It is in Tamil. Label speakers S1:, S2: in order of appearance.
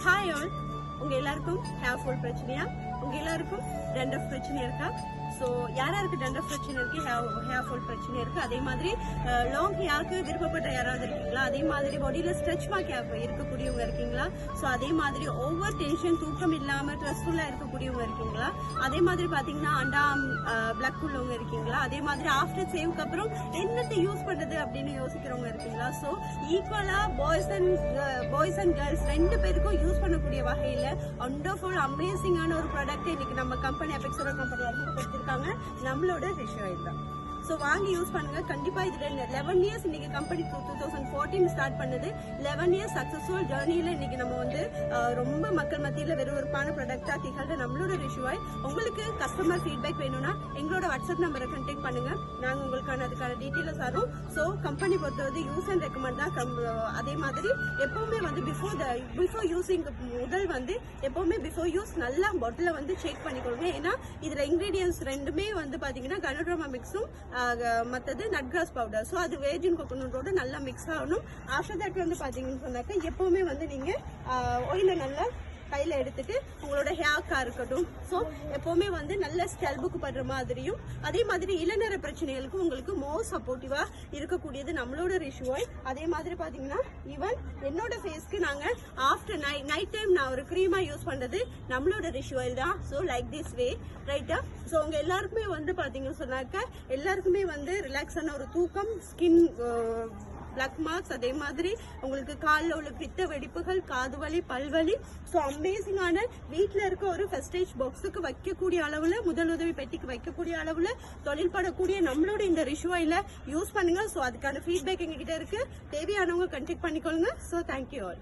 S1: ஹாய் ஆல், உங்க எல்லாருக்கும் ஹேர் ஃபால் பிரச்சனையா? உங்க எல்லாருக்கும் டண்டஃப் பிரச்சனை இருக்கா? ஸோ யாராருக்கு டண்டஃப் பிரச்சனை இருக்கு, ஹேர் ஃபால் பிரச்சனை இருக்கு, அதே மாதிரி லாங் ஹேருக்கு விருப்பப்பட்ட யாராவது இருக்கீங்களா? அதே மாதிரி பாடியில ஸ்ட்ரெச் மார்க் இருக்கக்கூடியவங்க இருக்கீங்களா? ஸோ அதே மாதிரி ஓவர் டென்ஷன், தூக்கம் இல்லாம ஸ்ட்ரெஸ்ஃபுல்லா இருக்கக்கூடியவங்க இருக்கீங்களா? அதே மாதிரி பாத்தீங்கன்னா அண்டாம் பிளக் உள்ளவங்க இருக்கீங்களா? அதே மாதிரி ஆஃப்டர் சேவுக்கு அப்புறம் என்னத்தை யூஸ் பண்றது அப்படின்னு யோசிக்கிறவங்க இருக்கீங்களா? ஸோ ஈக்குவலா பாய்ஸ் அண்ட் கேர்ள்ஸ் ரெண்டு பேருக்கும் யூஸ் பண்ணக்கூடிய வகையில வண்டர்ஃபுல் அமேசிங்கான ஒரு ப்ராடக்ட் இன்னைக்கு நம்ம கம்பெனி அபெக்ஸோட கம்பெனி அறிமுகப்படுத்திருக்காங்க. நம்மளோட ரிஷ் ஆயில் தான். ஸோ வாங்கி யூஸ் பண்ணுங்க. கண்டிப்பா இதுல 11 இயர்ஸ் இன்னைக்கு கம்பெனி 2014 ஸ்டார்ட் பண்ணது. 11 இயர்ஸ் சக்சஸ்ஃபுல் ஜேர்னியில இன்னைக்கு நம்ம வந்து ரொம்ப மக்கள் மத்தியில விறுவிறுப்பான ப்ராடக்டா திகழ்ற நம்மளோட ரிஷ் ஆயில். உங்களுக்கு கஸ்டமர் ஃபீட்பேக் வேணும்னா எங்களோட வாட்ஸ்அப் நம்பரை கான்டாக்ட் பண்ணுங்க. நாங்க உங்களுக்கான அதுக்கான டீட்டெயில்ஸ் தரோம். ஸோ கம்பெனி பொறுத்தவரை யூஸ் அண்ட் ரெக்கமெண்ட் தான். அதே மாதிரி எப்பவுமே வந்து பிஃபோர் யூஸிங் முதல் வந்து எப்பவுமே பிஃபோர் யூஸ் நல்லா பாட்டில வந்து செக் பண்ணிக்கொள்ளுங்க. ஏன்னா இதுல இன்கிரீடியன்ஸ் ரெண்டுமே வந்து பாத்தீங்கன்னா கனோட்ராமா மிக்ஸும் மற்றது நட் கிராஸ் பவுடர். ஸோ அது வேர்ஜின் கோகோனட்டோட நல்லா மிக்ஸ் ஆகணும். ஆஃப்டர் தட் வந்து பாத்தீங்கன்னு சொன்னாக்க எப்பவுமே வந்து நீங்க ஆயில நல்லா கையில எடுத்துட்டு உங்களோட ஹேர்க்கா இருக்கட்டும், ஸோ எப்பவுமே வந்து நல்ல ஸ்கல்புக்கு படுற மாதிரியும் அதே மாதிரி இளநர பிரச்சனைகளுக்கு உங்களுக்கு மோர் சப்போர்ட்டிவா இருக்கக்கூடியது நம்மளோட ரிஷ் ஆயில். அதே மாதிரி பாத்தீங்கன்னா ஈவன் என்னோட ஃபேஸ்க்கு நாங்க ஆஃப்டர் நைட் டைம் நான் ஒரு க்ரீமா யூஸ் பண்றது நம்மளோட ரிஷ் ஆயில் தான். ஸோ லைக் திஸ் வே ரைட்டா. ஸோ உங்க எல்லாருக்குமே வந்து பாத்தீங்கன்னு சொன்னாக்க எல்லாருக்குமே வந்து ரிலாக்ஸான ஒரு தூக்கம், ஸ்கின் பிளாக் மார்க்ஸ், அதே மாதிரி உங்களுக்கு காலில் உள்ள பித்த வெடிப்புகள், காது வலி, பல்வலி. ஸோ அமேசிங்கான வீட்டில் இருக்க ஒரு ஃபர்ஸ்டேஜ் பாக்ஸுக்கு வைக்கக்கூடிய அளவில், முதலுதவி பெட்டிக்கு வைக்கக்கூடிய அளவில் தொழில்படக்கூடிய நம்மளோட இந்த ரிஷ் ஆயில யூஸ் பண்ணுங்க. ஸோ அதுக்கான ஃபீட்பேக் எங்ககிட்ட இருக்கு. தேவையானவங்க கான்டாக்ட் பண்ணிக்கொள்ளுங்க. So thank you all.